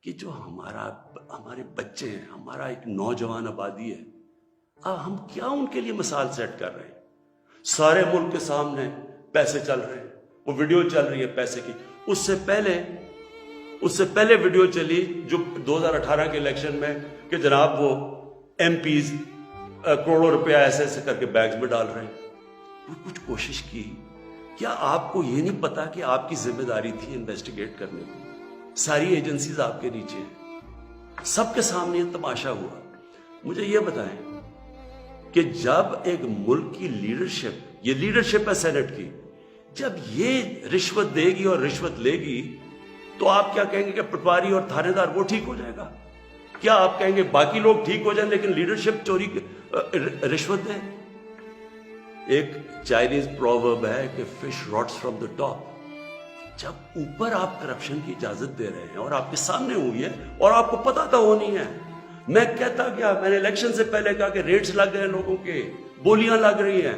کہ جو ہمارے بچے ہیں، ہمارا ایک نوجوان آبادی ہے، ہم کیا ان کے لیے مثال سیٹ کر رہے ہیں؟ سارے ملک کے سامنے پیسے چل رہے ہیں، وہ ویڈیو چل رہی ہے پیسے کی. اس سے پہلے ویڈیو چلی جو 2018 کے الیکشن میں کہ جناب وہ ایم پیز کروڑوں روپیہ ایسے کر کے بیگز میں ڈال رہے ہیں. کچھ کوشش کی؟ کیا آپ کو یہ نہیں پتا کہ آپ کی ذمہ داری تھی انویسٹیگیٹ کرنے کی؟ ساری ایجنسیز آپ کے نیچے ہیں، سب کے سامنے یہ تماشا ہوا. مجھے یہ بتائیں کہ جب ایک ملک کی لیڈرشپ، یہ لیڈرشپ ہے سینٹ کی، جب یہ رشوت دے گی اور رشوت لے گی تو آپ کیا کہیں گے کہ پٹواری اور تھانے دار وہ ٹھیک ہو جائے گا؟ کیا آپ کہیں گے باقی لوگ ٹھیک ہو جائیں لیکن لیڈرشپ چوری رشوت دیں؟ ایک چائنیز پروورب ہے کہ fish rots from the top. جب اوپر آپ کرپشن کی اجازت دے رہے ہیں اور آپ کے سامنے ہوئی ہے اور آپ کو پتا تو ہونی ہے. میں کہتا کیا، میں نے الیکشن سے پہلے کہا کہ ریٹس لگ گئے لوگوں کے، بولیاں لگ رہی ہیں.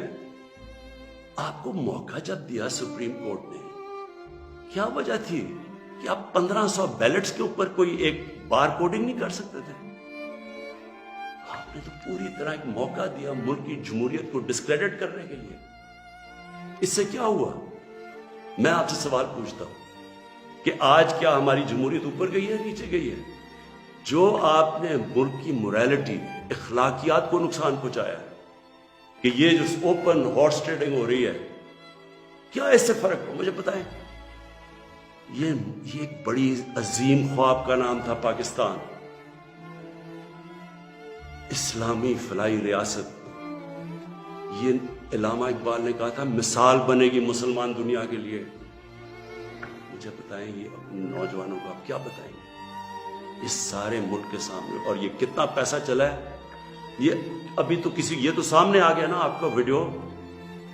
آپ کو موقع جب دیا سپریم کورٹ نے، کیا وجہ تھی کہ آپ 1500 بیلٹس کے اوپر کوئی ایک بار کوڈنگ نہیں کر سکتے تھے؟ آپ نے تو پوری طرح ایک موقع دیا ملک کی جمہوریت کو ڈسکریڈٹ کرنے کے لیے. اس سے کیا ہوا؟ میں آپ سے سوال پوچھتا ہوں کہ آج کیا ہماری جمہوریت اوپر گئی ہے نیچے گئی ہے؟ جو آپ نے ملک کی موریلٹی، اخلاقیات کو نقصان پہنچایا ہے کہ یہ جو اوپن ہارس ٹریڈنگ ہو رہی ہے، کیا اس سے فرق ہو؟ مجھے بتائیں. یہ ایک بڑی عظیم خواب کا نام تھا پاکستان، اسلامی فلاحی ریاست. یہ علامہ اقبال نے کہا تھا مثال بنے گی مسلمان دنیا کے لیے. مجھے بتائیں یہ اپنے نوجوانوں کو آپ کیا بتائیں گے اس سارے ملک کے سامنے؟ اور یہ کتنا پیسہ چلا ہے؟ یہ ابھی تو یہ تو سامنے آ گیا نا آپ کا ویڈیو.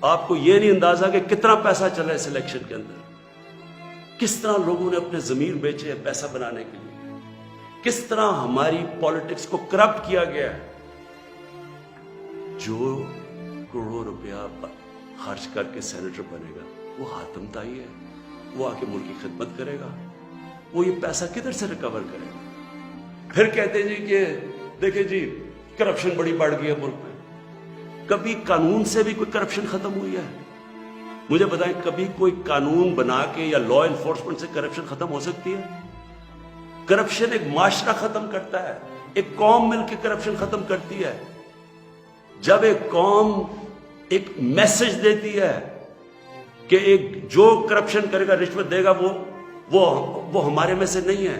آپ کو یہ نہیں اندازہ کہ کتنا پیسہ چلا ہے اس الیکشن کے اندر. کس طرح لوگوں نے اپنے ضمیر بیچے ہیں پیسہ بنانے کے لیے، کس طرح ہماری پالیٹکس کو کرپٹ کیا گیا ہے. جو کروڑوں روپیہ خرچ کر کے سینیٹر بنے گا وہ حاتم طائی ہے، وہ آ کے ملک کی خدمت کرے گا، وہ یہ پیسہ کدھر سے ریکور کرے گا؟ پھر کہتے جی کہ دیکھیں جی کرپشن بڑی بڑھ گئی ہے ملک میں. کبھی قانون سے بھی کوئی کرپشن ختم ہوئی ہے؟ مجھے بتائیں کبھی کوئی قانون بنا کے یا لا انفورسمنٹ سے کرپشن ختم ہو سکتی ہے؟ کرپشن ایک معاشرہ ختم کرتا ہے، ایک قوم مل کے کرپشن ختم کرتی ہے. جب ایک قوم ایک میسج دیتی ہے کہ ایک جو کرپشن کرے گا، رشوت دے گا، وہ ہمارے میں سے نہیں ہے،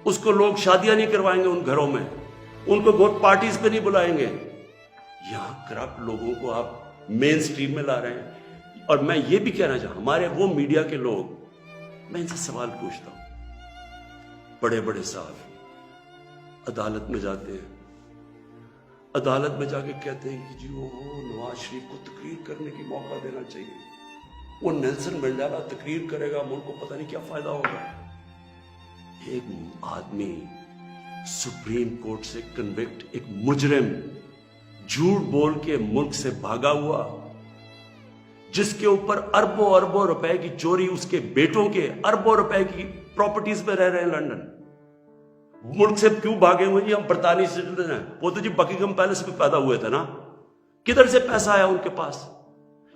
اس کو لوگ شادیاں نہیں کروائیں گے ان گھروں میں، ان کو ووٹ پارٹیز پہ نہیں بلائیں گے. یہاں کرپٹ لوگوں کو آپ مین سٹریم میں لا رہے ہیں. اور میں یہ بھی کہنا چاہتا ہوں ہمارے وہ میڈیا کے لوگ، میں ان سے سوال پوچھتا ہوں، بڑے بڑے صاحب عدالت میں جاتے ہیں، عدالت میں جا کے کہتے ہیں کہ جی وہ نواز شریف کو تقریر کرنے کی موقع دینا چاہیے، وہ نیلسن منڈیلا تقریر کرے گا، ملک کو پتہ نہیں کیا فائدہ ہوگا. ایک آدمی سپریم کورٹ سے کنوکٹ، ایک مجرم جھوٹ بول کے ملک سے بھاگا ہوا، جس کے اوپر اربوں اربوں روپے کی چوری، اس کے بیٹوں کے اربوں روپے کی پراپرٹیز میں رہ رہے ہیں لندن. ملک سے کیوں بھاگے ہوئے؟ جی ہم برطانوی سٹیزن ہیں. وہ تو جی بکنگھم پیلس میں پیدا ہوئے تھے نا. کدھر سے پیسہ آیا ان کے پاس؟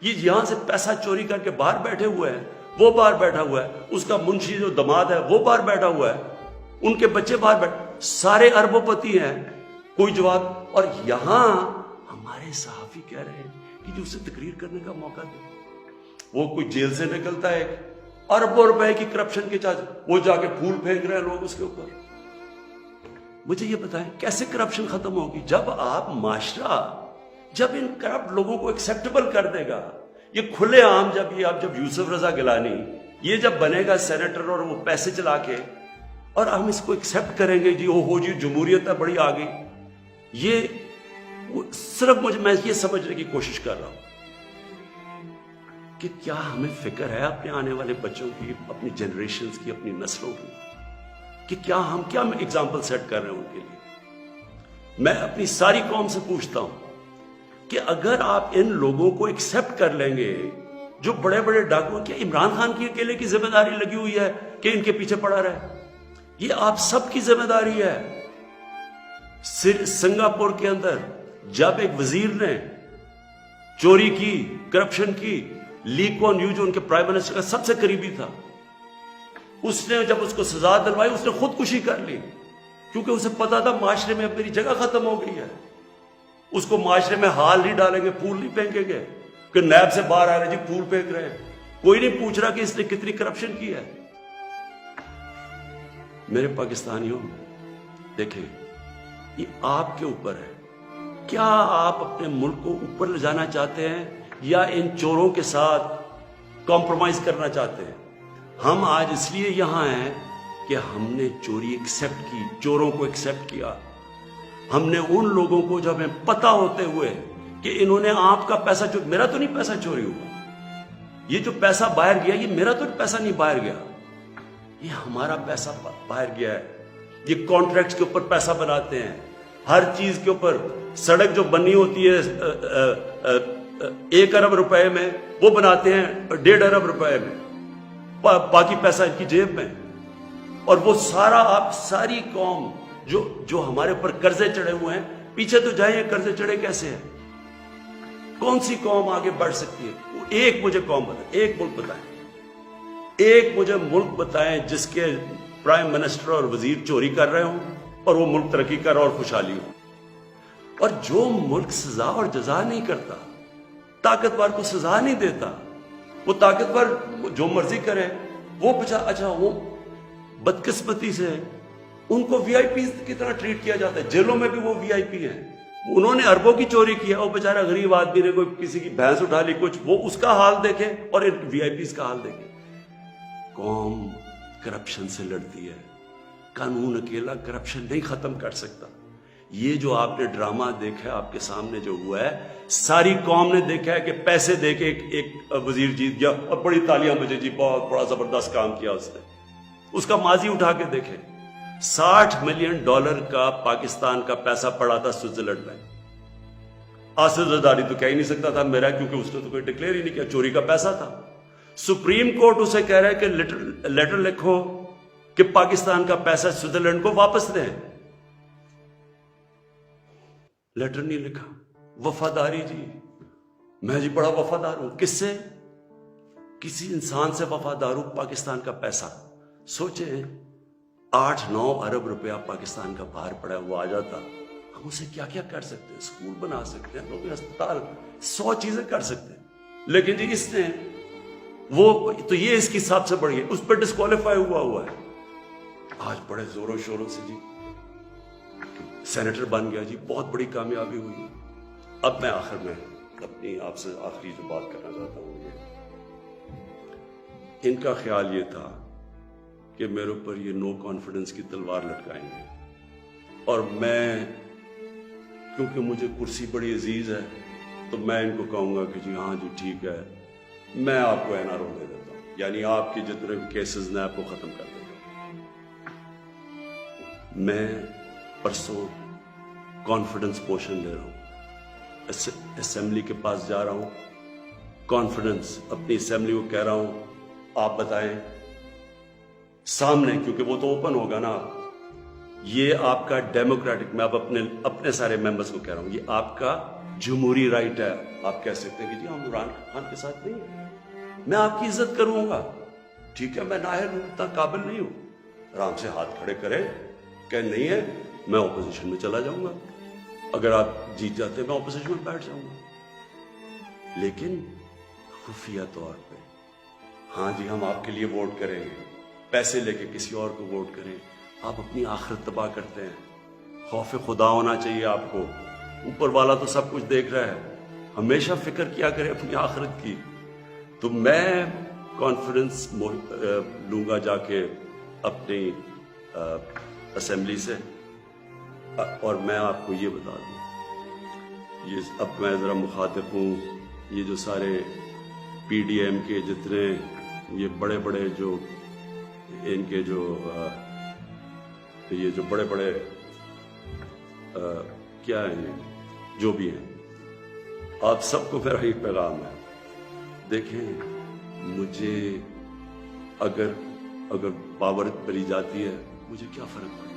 یہ یہاں سے پیسہ چوری کر کے باہر بیٹھے ہوئے ہیں. وہ باہر بیٹھا ہوا ہے، اس کا منشی جو دماد ہے وہ باہر بیٹھا ہوا ہے، ان کے بچے باہر بیٹھے، سارے اربوں پتی ہیں، کوئی جواب. اور یہاں ہمارے صحافی کہہ رہے ہیں کہ جو اسے تقریر کرنے کا موقع دے. وہ کوئی جیل سے نکلتا ہے اربوں روپے کی کرپشن کے چارج، وہ جا کے پھول پھینک رہے ہیں لوگ اس کے اوپر. مجھے یہ بتائیں کیسے کرپشن ختم ہوگی؟ جب آپ معاشرہ، جب ان کرپٹ لوگوں کو ایکسیپٹیبل کر دے گا، یہ کھلے عام جب یوسف رضا گیلانی یہ جب بنے گا سینیٹر اور وہ پیسے چلا کے، اور ہم اس کو ایکسیپٹ کریں گے، جی ہو جی جمہوریت ہے بڑی آ گئی. یہ صرف میں یہ سمجھنے کی کوشش کر رہا ہوں کہ کیا ہمیں فکر ہے اپنے آنے والے بچوں کی، اپنی جنریشنز کی، اپنی نسلوں کی، کہ کیا ہم ایگزامپل سیٹ کر رہے ہیں ان کے لیے. میں اپنی ساری قوم سے پوچھتا ہوں کہ اگر آپ ان لوگوں کو ایکسیپٹ کر لیں گے جو بڑے بڑے ڈاکو، کیا عمران خان کی اکیلے کی ذمہ داری لگی ہوئی ہے کہ ان کے پیچھے پڑا رہے؟ یہ آپ سب کی ذمہ داری ہے. سنگاپور کے اندر جب ایک وزیر نے چوری کی، کرپشن کی، لی کوان یو جو ان کے پرائم منسٹر کا سب سے قریبی تھا، اس نے جب اس کو سزا دلوائی اس نے خودکشی کر لی، کیونکہ اسے پتا تھا معاشرے میں اب میری جگہ ختم ہو گئی ہے. اس کو معاشرے میں ہال نہیں ڈالیں گے، پھول نہیں پھینکیں گے کہ نیب سے باہر آ رہے جی پھول پھینک رہے ہیں. کوئی نہیں پوچھ رہا کہ اس نے کتنی کرپشن کی ہے. میرے پاکستانیوں، دیکھیں یہ آپ کے اوپر ہے. کیا آپ اپنے ملک کو اوپر لے جانا چاہتے ہیں یا ان چوروں کے ساتھ کمپرومائز کرنا چاہتے ہیں؟ ہم آج اس لیے یہاں ہیں کہ ہم نے چوری ایکسیپٹ کی، چوروں کو ایکسیپٹ کیا. ہم نے ان لوگوں کو جو ہمیں پتا ہوتے ہوئے کہ انہوں نے آپ کا پیسہ میرا تو نہیں پیسہ چوری ہوا، یہ جو پیسہ باہر گیا یہ میرا تو پیسہ نہیں باہر گیا، یہ ہمارا پیسہ باہر گیا ہے. یہ کانٹریکٹس کے اوپر پیسہ بناتے ہیں، ہر چیز کے اوپر. سڑک جو بنی ہوتی ہے 1 ارب روپے میں وہ بناتے ہیں 1.5 ارب روپے میں، باقی پیسہ ان کی جیب میں. اور وہ سارا آپ ساری قوم جو ہمارے اوپر قرضے چڑھے ہوئے ہیں، پیچھے تو جائیں قرضے چڑھے کیسے ہیں؟ کون سی قوم آگے بڑھ سکتی ہے؟ ایک مجھے قوم بتائیں، ایک ملک بتائیں، ایک مجھے ملک بتائیں جس کے پرائم منسٹر اور وزیر چوری کر رہے ہوں اور وہ ملک ترقی کر رہا اور خوشحالی ہو. اور جو ملک سزا اور جزا نہیں کرتا، طاقتور کو سزا نہیں دیتا، وہ طاقتور جو مرضی کرے، وہ اچھا وہ بدقسمتی سے ان کو وی آئی پی کی طرح ٹریٹ کیا جاتا ہے. جیلوں میں بھی وہ وی آئی پی ہیں. انہوں نے اربوں کی چوری کی ہے، وہ بیچارہ غریب آدمی نے کوئی کسی کی بھینس اٹھا لی کچھ، وہ اس کا حال دیکھے اور وی آئی پیز کا حال دیکھے. قوم کرپشن سے لڑتی ہے، قانون اکیلا کرپشن نہیں ختم کر سکتا. یہ جو آپ نے ڈرامہ دیکھا ہے، آپ کے سامنے جو ہوا ہے، ساری قوم نے دیکھا ہے کہ پیسے دے کے ایک وزیر جیت گیا اور بڑی تالیاں بجے جی بہت بڑا زبردست کام کیا اس نے. اس کا ماضی اٹھا کے دیکھیں، $60 ملین کا پاکستان کا پیسہ پڑا تھا سوئٹزرلینڈ میں. آصف زرداری تو کہہ ہی نہیں سکتا تھا میرا، کیونکہ اس نے تو کوئی ڈکلیئر ہی نہیں کیا، چوری کا پیسہ تھا. سپریم کورٹ اسے کہہ رہا ہے کہ لیٹر لکھو کہ پاکستان کا پیسہ سوئٹزرلینڈ کو واپس دیں. لیٹر نہیں لکھا. وفاداری جی، میں جی بڑا وفادار ہوں. کس سے؟ کسی انسان سے وفادار ہوں. پاکستان کا پیسہ سوچیں، 8-9 ارب روپیہ پاکستان کا باہر پڑا ہے، وہ آ جاتا، ہم اسے کیا کیا کر سکتے ہیں؟ اسکول بنا سکتے ہیں، لوگ اسپتال، 100 چیزیں کر سکتے ہیں. لیکن جی اس نے وہ تو یہ اس کی سب سے بڑی ہے، اس پہ ڈسکوالیفائی ہوا ہے. آج بڑے زوروں شوروں سے جی سینیٹر بن گیا، جی بہت بڑی کامیابی ہوئی. اب میں آخر میں اپنی آپ سے آخری جو بات کرنا چاہتا ہوں، ان کا خیال یہ تھا کہ میرے اوپر یہ نو کانفیڈنس کی تلوار لٹکائیں گے، اور میں کیونکہ مجھے کرسی بڑی عزیز ہے تو میں ان کو کہوں گا کہ جی ہاں جی ٹھیک ہے، میں آپ کو این آر او دے دیتا ہوں، یعنی آپ کے جتنے بھی کیسز نے آپ کو ختم کر دیتا ہوں. میں پرسوں کانفیڈنس پوشن لے رہا ہوں، اسمبلی کے پاس جا رہا ہوں، کانفیڈنس اپنی اسمبلی کو کہہ رہا ہوں آپ بتائیں سامنے، کیونکہ وہ تو اوپن ہوگا نا. یہ آپ کا ڈیموکریٹک، میں اب اپنے سارے ممبرز کو کہہ رہا ہوں، یہ آپ کا جمہوری رائٹ ہے. آپ کہہ سکتے ہیں کہ جی ہم عمران خان کے ساتھ نہیں ہیں، میں آپ کی عزت کروں گا، ٹھیک ہے، میں نااہل ہوں، اتنا قابل نہیں ہوں. آرام سے ہاتھ کھڑے کریں کہ نہیں ہے، میں اپوزیشن میں چلا جاؤں گا، اگر آپ جیت جاتے میں اپوزیشن میں بیٹھ جاؤں گا. لیکن خفیہ طور پہ ہاں جی ہم آپ کے لیے ووٹ کریں گے، پیسے لے کے کسی اور کو ووٹ کریں. آپ اپنی آخرت تباہ کرتے ہیں. خوف خدا ہونا چاہیے آپ کو. اوپر والا تو سب کچھ دیکھ رہا ہے، ہمیشہ فکر کیا کرے اپنی آخرت کی. تو میں کانفیڈنس لوں گا جا کے اپنی اسمبلی سے، اور میں آپ کو یہ بتا دوں، یہ اب میں ذرا مخاطب ہوں، یہ جو سارے پی ڈی ایم کے جتنے یہ بڑے بڑے جو ان کے یہ جو بڑے بڑے کیا ہیں جو بھی ہیں، آپ سب کو میرا یہ پیغام ہے. دیکھیں مجھے اگر پاور ملی جاتی ہے مجھے کیا فرق پڑا؟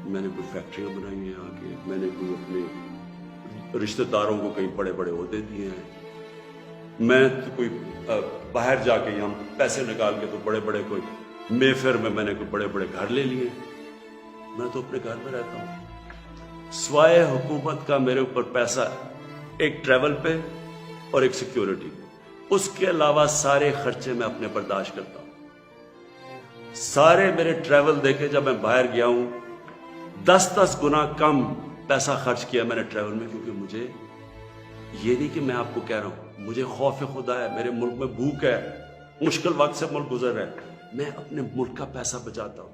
میں نے کوئی فیکٹریاں بنائی ہیں آگے، میں نے کوئی اپنے رشتہ داروں کو کہیں بڑے بڑے عہدے دیے ہیں، میں تو کوئی باہر جا کے یہاں پیسے نکال کے تو بڑے بڑے کوئی مے فیئر میں نے کوئی بڑے بڑے گھر لے لیے، میں تو اپنے گھر میں رہتا ہوں۔ سوائے حکومت کا میرے اوپر پیسہ ایک ٹریول پہ اور ایک سیکیورٹی پہ، اس کے علاوہ سارے خرچے میں اپنے برداشت کرتا ہوں۔ سارے میرے ٹریول دیکھے، جب میں باہر گیا ہوں 10 گنا کم پیسہ خرچ کیا میں نے ٹریول میں، کیونکہ مجھے یہ نہیں کہ میں آپ کو کہہ رہا ہوں، مجھے خوف خدا ہے، میرے ملک میں بھوک ہے، مشکل وقت سے ملک گزر رہا ہے، میں اپنے ملک کا پیسہ بچاتا ہوں۔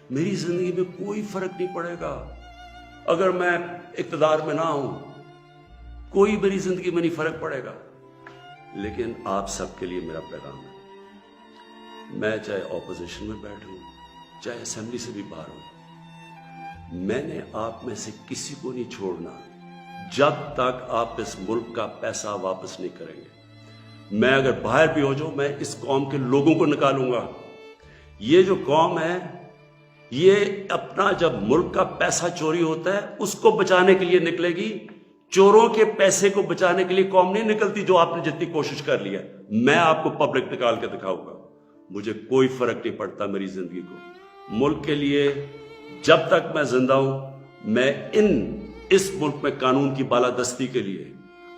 میری زندگی میں کوئی فرق نہیں پڑے گا اگر میں اقتدار میں نہ ہوں، کوئی میری زندگی میں نہیں فرق پڑے گا۔ لیکن آپ سب کے لیے میرا پیغام ہے، میں چاہے اپوزیشن میں بیٹھوں چاہے اسمبلی سے بھی باہر ہوں، میں نے آپ میں سے کسی کو نہیں چھوڑنا جب تک آپ اس ملک کا پیسہ واپس نہیں کریں گے۔ میں اگر باہر بھی ہو جاؤں، میں اس قوم کے لوگوں کو نکالوں گا۔ یہ جو قوم ہے، یہ اپنا جب ملک کا پیسہ چوری ہوتا ہے اس کو بچانے کے لیے نکلے گی، چوروں کے پیسے کو بچانے کے لیے قوم نہیں نکلتی جو آپ نے جتنی کوشش کر لی ہے۔ میں آپ کو پبلک نکال کے دکھاؤں گا، مجھے کوئی فرق نہیں پڑتا میری زندگی کو۔ ملک کے لیے جب تک میں زندہ ہوں، میں اس ملک میں قانون کی بالادستی کے لیے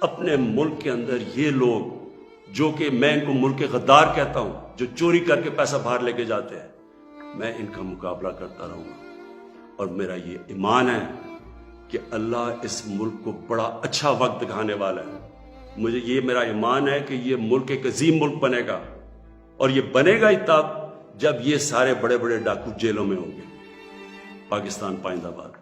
اپنے ملک کے اندر یہ لوگ جو کہ میں ان کو ملک کے غدار کہتا ہوں، جو چوری کر کے پیسہ باہر لے کے جاتے ہیں، میں ان کا مقابلہ کرتا رہوں گا۔ اور میرا یہ ایمان ہے کہ اللہ اس ملک کو بڑا اچھا وقت دکھانے والا ہے۔ مجھے یہ میرا ایمان ہے کہ یہ ملک ایک عظیم ملک بنے گا، اور یہ بنے گا ہی تب جب یہ سارے بڑے بڑے ڈاکو جیلوں میں ہوں گے۔ پاکستان پائندہ باد۔